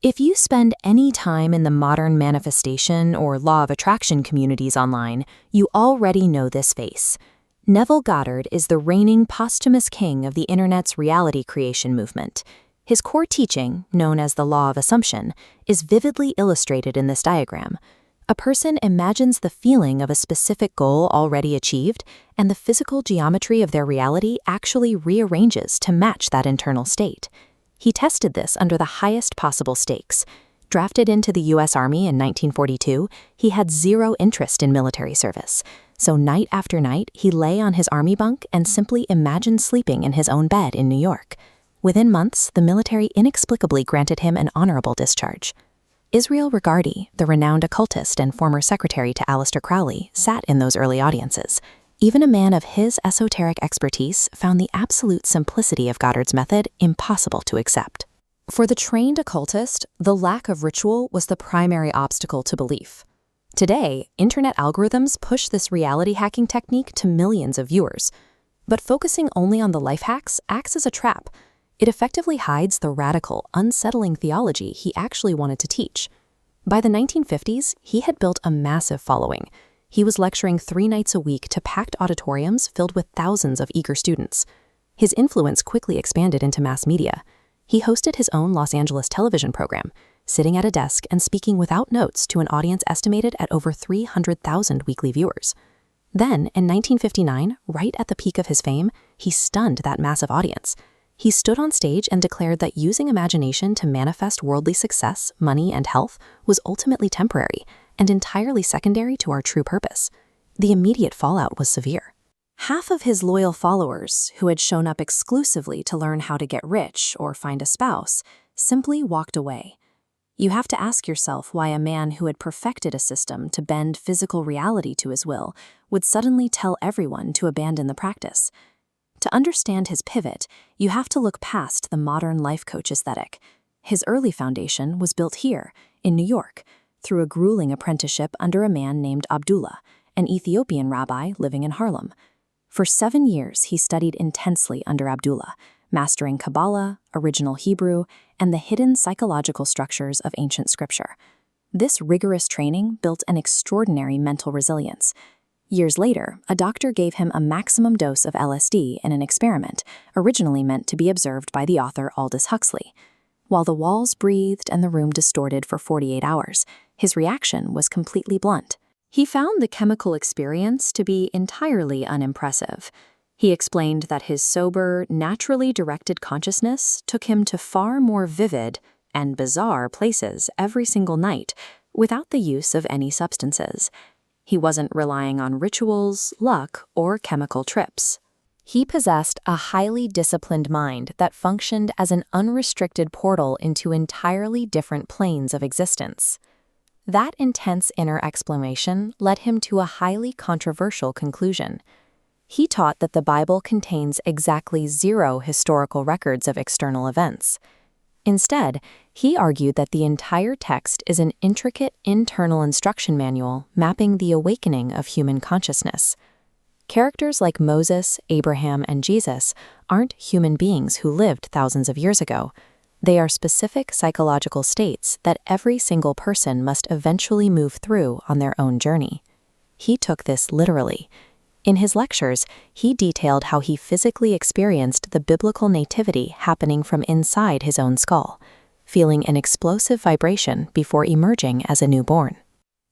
If you spend any time in the modern manifestation or law of attraction communities online, you already know this face. Neville Goddard is the reigning posthumous king of the internet's reality creation movement. His core teaching, known as the law of assumption, is vividly illustrated in this diagram. A person imagines the feeling of a specific goal already achieved, and the physical geometry of their reality actually rearranges to match that internal state. He tested this under the highest possible stakes. Drafted into the U.S. Army in 1942, he had zero interest in military service. So night after night, he lay on his army bunk and simply imagined sleeping in his own bed in New York. Within months, the military inexplicably granted him an honorable discharge. Israel Regardie, the renowned occultist and former secretary to Aleister Crowley, sat in those early audiences. Even a man of his esoteric expertise found the absolute simplicity of Goddard's method impossible to accept. For the trained occultist, the lack of ritual was the primary obstacle to belief. Today, internet algorithms push this reality hacking technique to millions of viewers. But focusing only on the life hacks acts as a trap. It effectively hides the radical, unsettling theology he actually wanted to teach. By the 1950s, he had built a massive following. He was lecturing 3 nights a week to packed auditoriums filled with thousands of eager students. His influence quickly expanded into mass media. He hosted his own Los Angeles television program, sitting at a desk and speaking without notes to an audience estimated at over 300,000 weekly viewers. Then, in 1959, right at the peak of his fame, he stunned that massive audience. He stood on stage and declared that using imagination to manifest worldly success, money, and health was ultimately temporary and entirely secondary to our true purpose. The immediate fallout was severe. Half of his loyal followers, who had shown up exclusively to learn how to get rich or find a spouse, simply walked away. You have to ask yourself why a man who had perfected a system to bend physical reality to his will would suddenly tell everyone to abandon the practice. To understand his pivot, you have to look past the modern life coach aesthetic. His early foundation was built here, in New York, through a grueling apprenticeship under a man named Abdullah, an Ethiopian rabbi living in Harlem. For 7 years, he studied intensely under Abdullah, mastering Kabbalah, original Hebrew, and the hidden psychological structures of ancient scripture. This rigorous training built an extraordinary mental resilience. Years later, a doctor gave him a maximum dose of LSD in an experiment, originally meant to be observed by the author Aldous Huxley. While the walls breathed and the room distorted for 48 hours, his reaction was completely blunt. He found the chemical experience to be entirely unimpressive. He explained that his sober, naturally directed consciousness took him to far more vivid and bizarre places every single night without the use of any substances. He wasn't relying on rituals, luck, or chemical trips. He possessed a highly disciplined mind that functioned as an unrestricted portal into entirely different planes of existence. That intense inner exploration led him to a highly controversial conclusion. He taught that the Bible contains exactly 0 historical records of external events. Instead, he argued that the entire text is an intricate internal instruction manual mapping the awakening of human consciousness. Characters like Moses, Abraham, and Jesus aren't human beings who lived thousands of years ago. They are specific psychological states that every single person must eventually move through on their own journey. He took this literally. In his lectures, he detailed how he physically experienced the biblical nativity happening from inside his own skull, feeling an explosive vibration before emerging as a newborn.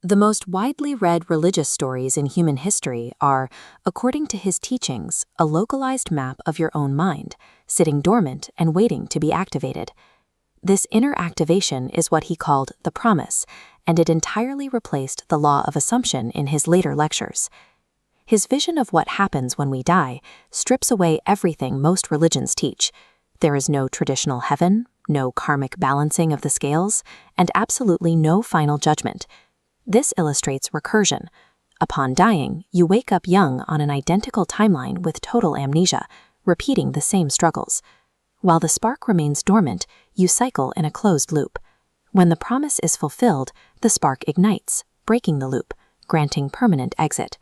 The most widely read religious stories in human history are, according to his teachings, a localized map of your own mind, sitting dormant and waiting to be activated. This inner activation is what he called the promise, and it entirely replaced the law of assumption in his later lectures. His vision of what happens when we die strips away everything most religions teach. There is no traditional heaven, no karmic balancing of the scales, and absolutely no final judgment. This illustrates recursion. Upon dying, you wake up young on an identical timeline with total amnesia, repeating the same struggles. While the spark remains dormant, you cycle in a closed loop. When the promise is fulfilled, the spark ignites, breaking the loop, granting permanent exit.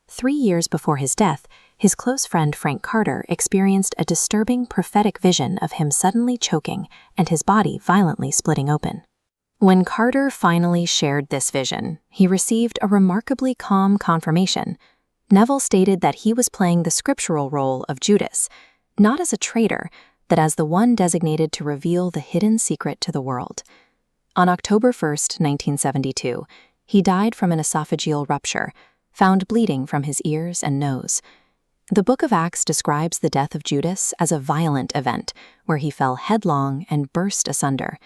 3 years before his death, his close friend Frank Carter experienced a disturbing prophetic vision of him suddenly choking and his body violently splitting open. When Carter finally shared this vision, he received a remarkably calm confirmation. Neville stated that he was playing the scriptural role of Judas, not as a traitor, but as the one designated to reveal the hidden secret to the world. On October 1, 1972, he died from an esophageal rupture, found bleeding from his ears and nose. The Book of Acts describes the death of Judas as a violent event, where he fell headlong and burst asunder.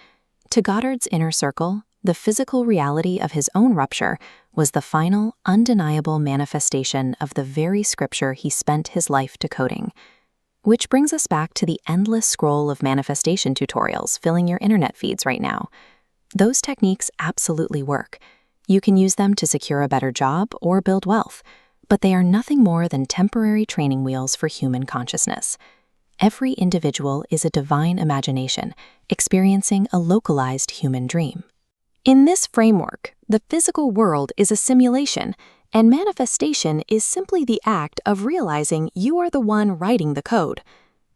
To Goddard's inner circle, the physical reality of his own rupture was the final, undeniable manifestation of the very scripture he spent his life decoding. Which brings us back to the endless scroll of manifestation tutorials filling your internet feeds right now. Those techniques absolutely work. You can use them to secure a better job or build wealth, but they are nothing more than temporary training wheels for human consciousness. Every individual is a divine imagination, experiencing a localized human dream. In this framework, the physical world is a simulation, and manifestation is simply the act of realizing you are the one writing the code.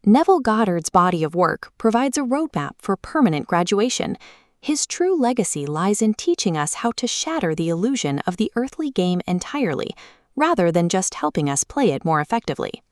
Neville Goddard's body of work provides a roadmap for permanent graduation. His true legacy lies in teaching us how to shatter the illusion of the earthly game entirely, rather than just helping us play it more effectively.